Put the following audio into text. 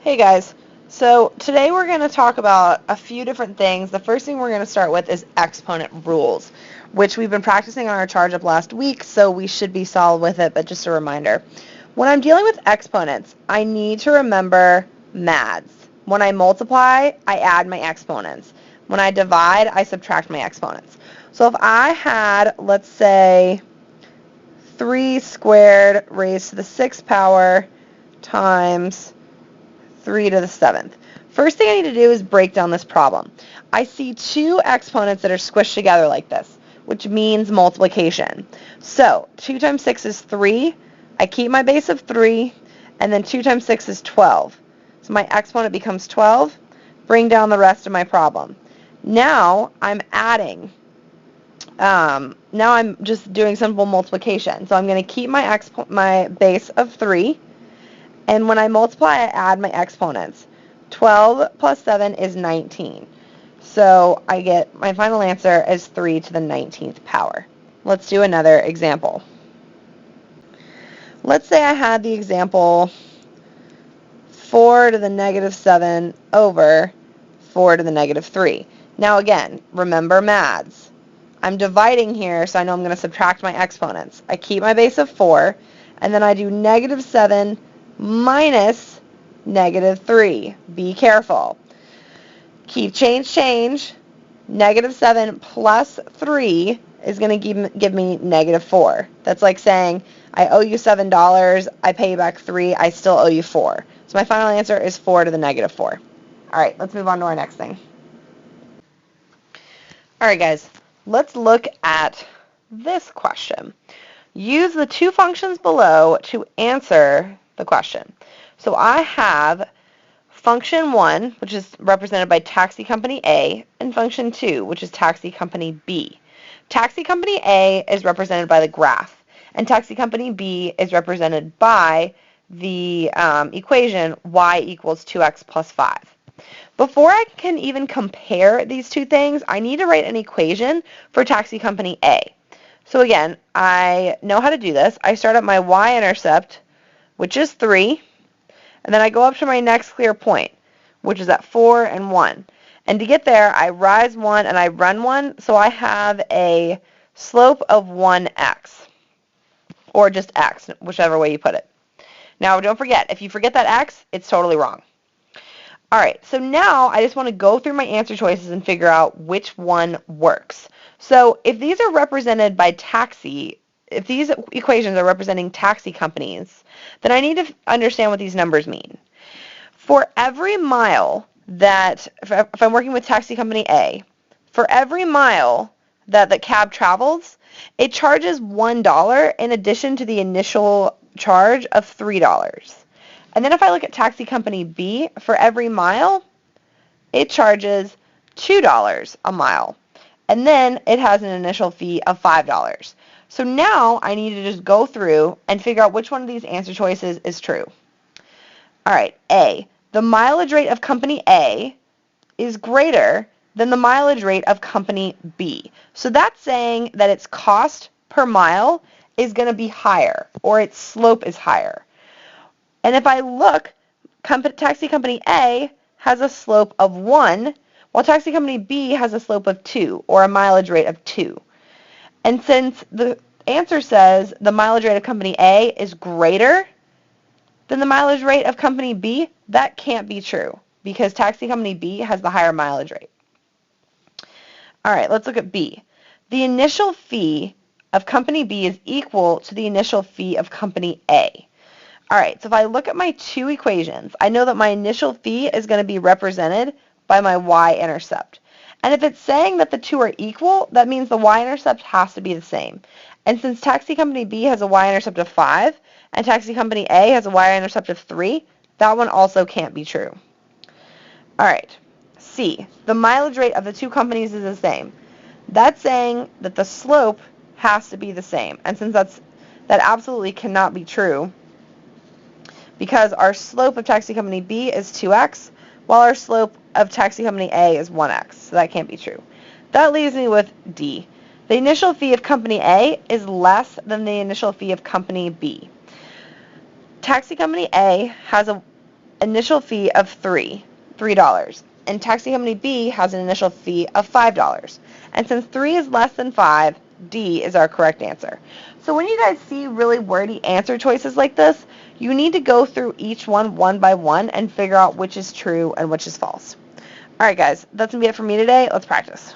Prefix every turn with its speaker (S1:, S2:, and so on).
S1: Hey guys, so today we're going to talk about a few different things. The first thing we're going to start with is exponent rules, which we've been practicing on our charge up last week, so we should be solid with it, but just a reminder. When I'm dealing with exponents, I need to remember MADs. When I multiply, I add my exponents. When I divide, I subtract my exponents. So if I had, let's say, 3 squared raised to the 6th power times 3 to the 7th. First thing I need to do is break down this problem. I see two exponents that are squished together like this, which means multiplication. So 2 times 6 is 3. I keep my base of 3, and then 2 times 6 is 12. So my exponent becomes 12. Bring down the rest of my problem. Now I'm adding. Now I'm just doing simple multiplication. So I'm going to keep my base of 3. And when I multiply, I add my exponents. 12 plus 7 is 19. So I get my final answer is 3 to the 19th power. Let's do another example. Let's say I had the example 4 to the negative 7 over 4 to the negative 3. Now again, remember MADs. I'm dividing here, so I know I'm going to subtract my exponents. I keep my base of 4, and then I do negative 7 minus negative 3. Be careful. Keep change. Negative 7 plus 3 is going to give me negative 4. That's like saying, I owe you $7, I pay you back 3, I still owe you 4. So my final answer is 4 to the negative 4. All right, let's move on to our next thing. All right, guys, let's look at this question. Use the two functions below to answer the question. So I have function 1, which is represented by taxi company A, and function 2, which is taxi company B. Taxi company A is represented by the graph, and taxi company B is represented by the equation y equals 2x plus 5. Before I can even compare these two things, I need to write an equation for taxi company A. So again, I know how to do this. I start at my y-intercept, which is 3, and then I go up to my next clear point, which is at 4 and 1. And to get there, I rise 1 and I run 1, so I have a slope of 1x, or just x, whichever way you put it. Now, don't forget, if you forget that x, it's totally wrong. All right, so now I just want to go through my answer choices and figure out which one works. So if these are represented by if these equations are representing taxi companies, then I need to understand what these numbers mean. For every mile that, if I'm working with taxi company A, for every mile that the cab travels, it charges $1 in addition to the initial charge of $3. And then if I look at taxi company B, for every mile, it charges $2 a mile. And then it has an initial fee of $5. So now I need to just go through and figure out which one of these answer choices is true. All right, A. The mileage rate of company A is greater than the mileage rate of company B. So that's saying that its cost per mile is going to be higher, or its slope is higher. And if I look, taxi company A has a slope of 1, while taxi company B has a slope of 2, or a mileage rate of 2. And since the answer says the mileage rate of company A is greater than the mileage rate of company B, that can't be true, because taxi company B has the higher mileage rate. All right, let's look at B. The initial fee of company B is equal to the initial fee of company A. All right, so if I look at my two equations, I know that my initial fee is going to be represented by my y-intercept. And if it's saying that the two are equal, that means the y-intercept has to be the same. And since taxi company B has a y-intercept of 5, and taxi company A has a y-intercept of 3, that one also can't be true. All right, C. The mileage rate of the two companies is the same. That's saying that the slope has to be the same. And since that absolutely cannot be true, because our slope of taxi company B is 2x, while our slope of taxi company A is 1x. So that can't be true. That leaves me with D. The initial fee of company A is less than the initial fee of company B. Taxi company A has a initial fee of $3. And taxi company B has an initial fee of $5. And since 3 is less than 5, D is our correct answer. So when you guys see really wordy answer choices like this, you need to go through each one by one and figure out which is true and which is false. All right, guys, that's going to be it for me today. Let's practice.